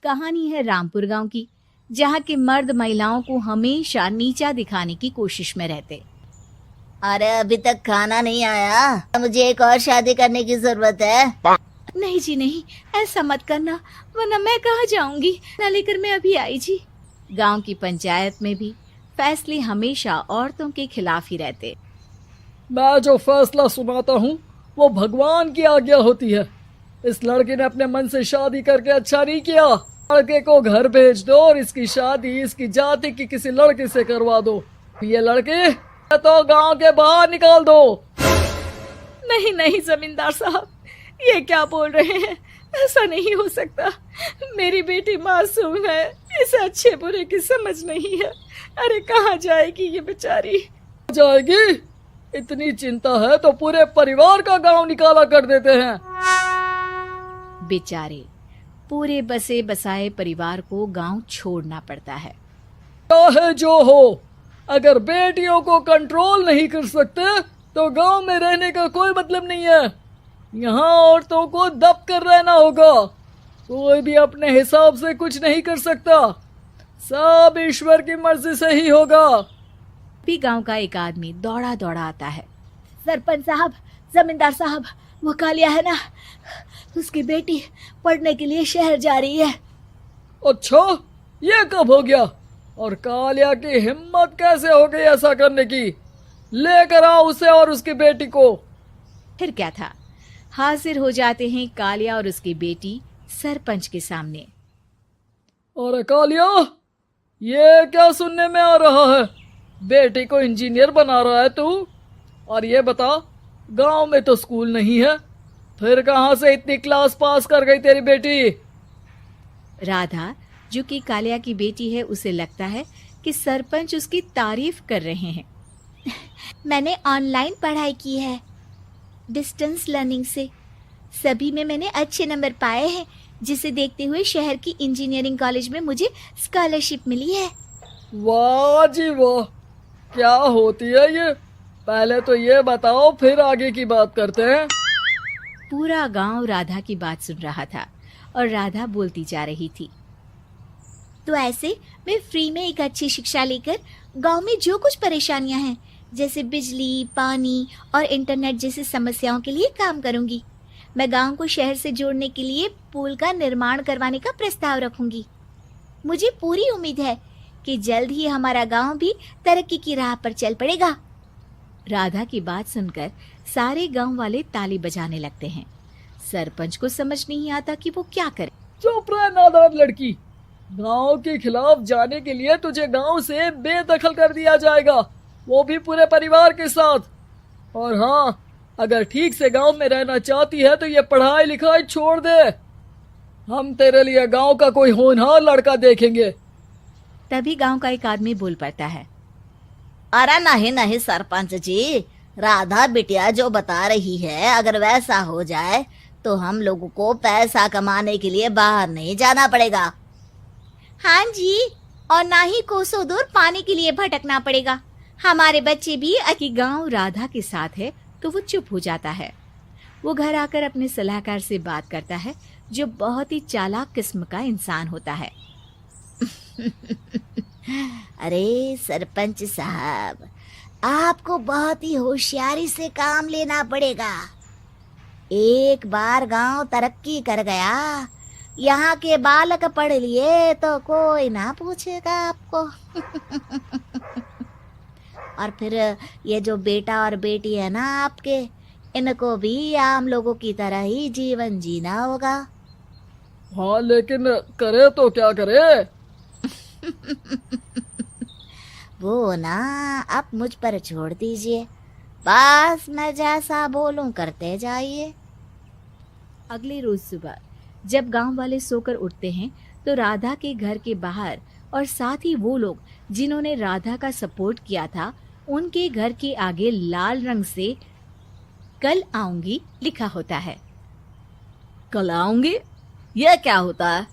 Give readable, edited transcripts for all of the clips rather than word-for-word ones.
कहानी है रामपुर गांव की, जहां के मर्द महिलाओं को हमेशा नीचा दिखाने की कोशिश में रहते। अरे अभी तक खाना नहीं आया, मुझे एक और शादी करने की जरूरत है। नहीं जी नहीं, ऐसा मत करना, वरना मैं कहाँ जाऊंगी। ना लेकर मैं अभी आई जी। गांव की पंचायत में भी फैसले हमेशा औरतों के खिलाफ ही रहते। मैं जो फैसला सुनाता हूँ वो भगवान की आज्ञा होती है। इस लड़के ने अपने मन से शादी करके अच्छा नहीं किया। लड़के को घर भेज दो और इसकी शादी इसकी जाति की किसी लड़के से करवा दो। ये लड़के तो गांव के बाहर निकाल दो। नहीं नहीं जमींदार साहब, ये क्या बोल रहे हैं? ऐसा नहीं हो सकता। मेरी बेटी मासूम है, इसे अच्छे बुरे की समझ नहीं है। अरे कहाँ जाएगी ये बेचारी? जाएगी? इतनी चिंता है तो पूरे परिवार का गांव निकाला कर देते हैं। बेचारे पूरे बसे बसाए परिवार को गांव छोड़ना पड़ता है। चाहे जो हो, अगर बेटियों को कंट्रोल नहीं कर सकते तो गांव में रहने का कोई मतलब नहीं है। यहाँ औरतों को दब कर रहना होगा। कोई भी अपने हिसाब से कुछ नहीं कर सकता, सब ईश्वर की मर्जी से ही होगा। भी गांव का एक आदमी दौड़ा दौड़ा आता है। सरपंच साहब, जमींदार साहब, वो कालिया है ना, उसकी बेटी पढ़ने के लिए शहर जा रही है। अच्छा, ये कब हो गया? और कालिया की हिम्मत कैसे हो गई ऐसा करने की? लेकर आओ उसे और उसकी बेटी को। फिर क्या था, हाजिर हो जाते हैं कालिया और उसकी बेटी सरपंच के सामने। और कालिया, ये क्या सुनने में आ रहा है? बेटी को इंजीनियर बना रहा है तू? और ये बता, गांव में तो स्कूल नहीं है, फिर कहां से इतनी क्लास पास कर गई तेरी बेटी? राधा, जो कि कालिया की बेटी है, उसे लगता है कि सरपंच उसकी तारीफ कर रहे हैं। मैंने ऑनलाइन पढ़ाई की है, डिस्टेंस लर्निंग से। सभी में मैंने अच्छे नंबर पाए हैं, जिसे देखते हुए शहर की इंजीनियरिंग कॉलेज में मुझे स्कॉलरशिप मिली है। वाह जी वाह, क्या होती है ये? पहले तो ये बताओ, फिर आगे की बात करते हैं। पूरा गांव राधा की बात सुन रहा था और राधा बोलती जा रही थी। तो ऐसे मैं फ्री में एक अच्छी शिक्षा लेकर गांव में जो कुछ परेशानियां हैं, जैसे बिजली, पानी और इंटरनेट जैसी समस्याओं के लिए काम करूंगी। मैं गांव को शहर से जोड़ने के लिए पुल का निर्माण करवाने का प्रस्ताव रखूंगी। मुझे पूरी उम्मीद है कि जल्द ही हमारा गांव भी तरक्की की राह पर चल पड़ेगा। राधा की बात सुनकर सारे गांव वाले ताली बजाने लगते हैं। सरपंच को समझ नहीं आता कि वो क्या करे। चुप रह नादान लड़की, गांव के खिलाफ जाने के लिए तुझे गांव से बेदखल कर दिया जाएगा, वो भी पूरे परिवार के साथ। और हाँ, अगर ठीक से गांव में रहना चाहती है तो ये पढ़ाई लिखाई छोड़ दे। हम तेरे लिए गांव का कोई होनहार लड़का देखेंगे। तभी गांव का एक आदमी बोल पड़ता है। अरे नहीं नहीं सरपंच जी, राधा बिटिया जो बता रही है, अगर वैसा हो जाए तो हम लोगों को पैसा कमाने के लिए बाहर नहीं जाना पड़ेगा। हाँ जी, और ना ही कोसों दूर पानी के लिए भटकना पड़ेगा। हमारे बच्चे भी कि गांव राधा के साथ है तो वो चुप हो जाता है। वो घर आकर अपने सलाहकार से बात करता है, जो बहुत ही चालाक किस्म का इंसान होता है। अरे सरपंच साहब, आपको बहुत ही होशियारी से काम लेना पड़ेगा। एक बार गांव तरक्की कर गया, यहाँ के बालक पढ़ लिए तो कोई ना पूछेगा आपको। और फिर ये जो बेटा और बेटी है ना आपके, इनको भी आम लोगों की तरह ही जीवन जीना होगा। हाँ, लेकिन करे तो क्या करे? वो ना आप मुझ पर छोड़ दीजिए, बस मैं जैसा बोलूं करते जाइए। अगले रोज सुबह जब गांव वाले सोकर उठते हैं तो राधा के घर के बाहर और साथ ही वो लोग जिन्होंने राधा का सपोर्ट किया था, उनके घर के आगे लाल रंग से कल आऊंगी लिखा होता है। कल आऊंगी? ये क्या होता है?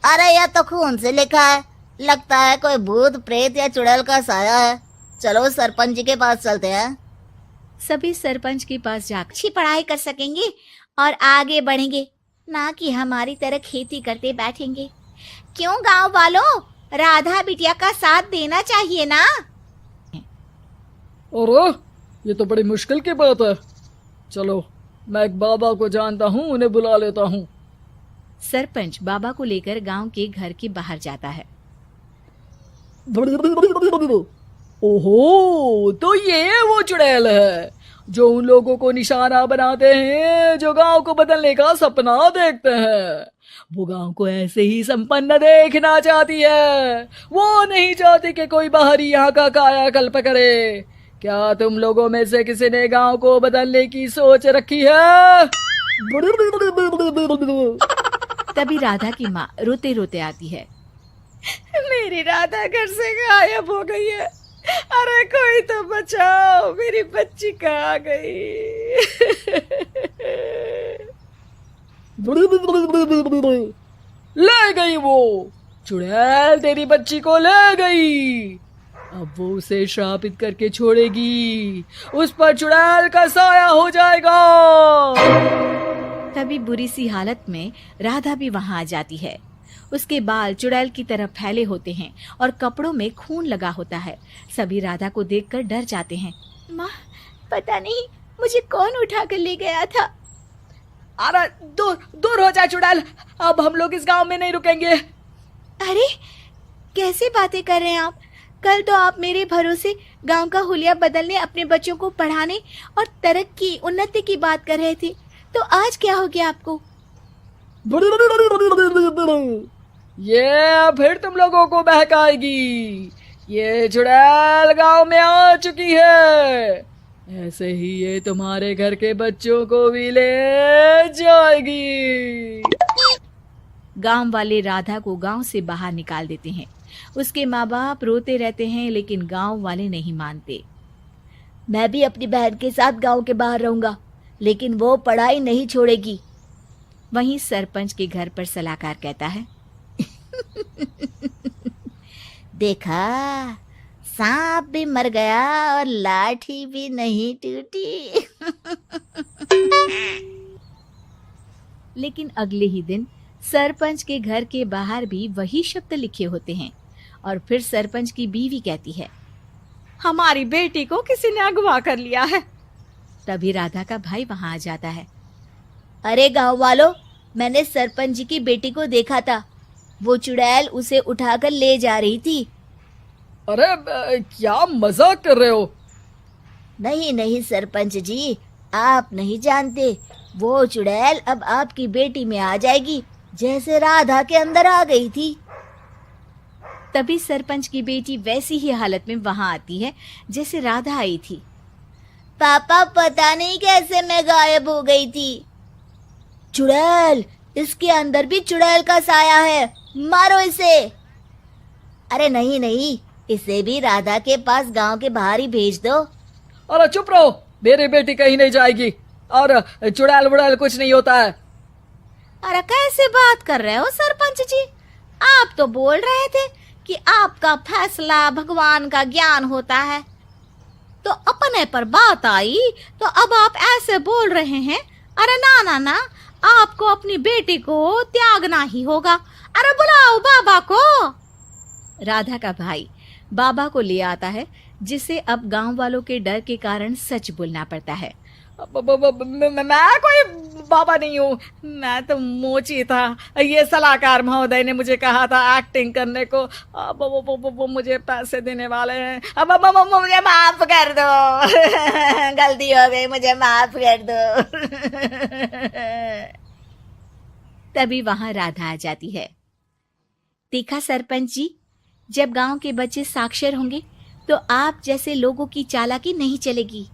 अरे यह तो खून से लिखा है, लगता है कोई भूत प्रेत या चुड़ैल का साया है। चलो सरपंच जी के पास चलते हैं। सभी सरपंच के पास जाकर अच्छी पढ़ाई कर सकेंगे और आगे बढ़ेंगे, ना कि हमारी तरह खेती करते बैठेंगे। क्यों गांव वालों, राधा बिटिया का साथ देना चाहिए ना। अरे ये तो बड़ी मुश्किल की बात है। चलो मैं एक बाबा को जानता हूँ, उन्हें बुला लेता हूँ। सरपंच बाबा को लेकर गांव के घर के बाहर जाता है। ओहो, तो ये वो चुड़ैल है जो उन लोगों को निशाना बनाते हैं जो गांव को बदलने का सपना देखते हैं। वो गांव को ऐसे ही संपन्न देखना चाहती है। वो नहीं चाहती कि कोई बाहरी यहाँ का कायाकल्प करे। क्या तुम लोगों में से किसी ने गांव को बदलने की सोच रखी है? तभी राधा की माँ रोते रोते आती है। मेरी राधा घर से गायब हो गई है। अरे कोई तो बचाओ, मेरी बच्ची कहाँ गई। ले गई वो चुड़ैल, तेरी बच्ची को ले गई। अब वो उसे श्रापित करके छोड़ेगी। उस पर चुड़ैल का साया हो जाएगा। तभी बुरी सी हालत में राधा भी वहां आ जाती है। उसके बाल चुड़ैल की तरह फैले होते हैं और कपड़ों में खून लगा होता है। सभी राधा को देखकर डर जाते हैं। माँ, पता नहीं मुझे कौन उठा कर ले गया था। अरे दूर दूर हो जा चुड़ैल, अब हम लोग इस गांव में नहीं रुकेंगे। अरे कैसी बातें कर रहे हैं आप। कल तो आप मेरे भरोसे गांव का हुलिया बदलने, अपने बच्चों को पढ़ाने और तरक्की उन्नति की बात कर रहे थे, तो आज क्या हो गया आपको। ये फिर तुम लोगों को बहकाएगी। ये चुड़ैल गांव में आ चुकी है। ऐसे ही ये तुम्हारे घर के बच्चों को भी ले जाएगी। गांव वाले राधा को गांव से बाहर निकाल देते हैं। उसके माँ बाप रोते रहते हैं, लेकिन गांव वाले नहीं मानते। मैं भी अपनी बहन के साथ गांव के बाहर रहूंगा, लेकिन वो पढ़ाई नहीं छोड़ेगी। वहीं सरपंच के घर पर सलाहकार कहता है। देखा, सांप भी मर गया और लाठी भी नहीं टूटी। लेकिन अगले ही दिन सरपंच के घर के बाहर भी वही शब्द लिखे होते हैं। और फिर सरपंच की बीवी कहती है, हमारी बेटी को किसी ने अगवा कर लिया है। तभी राधा का भाई वहां आ जाता है। अरे गांव वालों, मैंने सरपंच जी की बेटी को देखा था। वो चुड़ैल उसे उठाकर ले जा रही थी। अरे क्या मजाक कर रहे हो? नहीं नहीं सरपंच जी, आप नहीं जानते। वो चुड़ैल अब आपकी बेटी में आ जाएगी, जैसे राधा के अंदर आ गई थी। तभी सरपंच की बेटी वैसी ही हालत में वहां आती है जैसे राधा आई थी। पापा, पता नहीं कैसे मैं गायब हो गई थी। चुड़ैल, इसके अंदर भी चुड़ैल का साया है, मारो इसे। अरे नहीं नहीं, इसे भी राधा के पास गांव के बाहर ही भेज दो। अरे चुप रहो, मेरी बेटी कहीं नहीं जाएगी और चुड़ैल बुड़ैल कुछ नहीं होता है। अरे कैसे बात कर रहे हो सरपंच जी? आप तो बोल रहे थे कि आपका फैसला भगवान का ज्ञान होता है, तो अपने पर बात आई तो अब आप ऐसे बोल रहे हैं। अरे ना ना ना, आपको अपनी बेटी को त्यागना ही होगा। अरे बुलाओ बाबा को। राधा का भाई बाबा को ले आता है, जिसे अब गांव वालों के डर के कारण सच बोलना पड़ता है। मैं कोई बाबा नहीं हूँ, मैं तो मोची था। ये सलाहकार महोदय ने मुझे कहा था एक्टिंग करने को। अब वो मुझे पैसे देने वाले हैं। अब मुझे माफ कर दो। गलती हो गई, मुझे माफ कर दो। तभी वहां राधा आ जाती है। देखा सरपंच जी, जब गांव के बच्चे साक्षर होंगे तो आप जैसे लोगों की चालाकी नहीं चलेगी।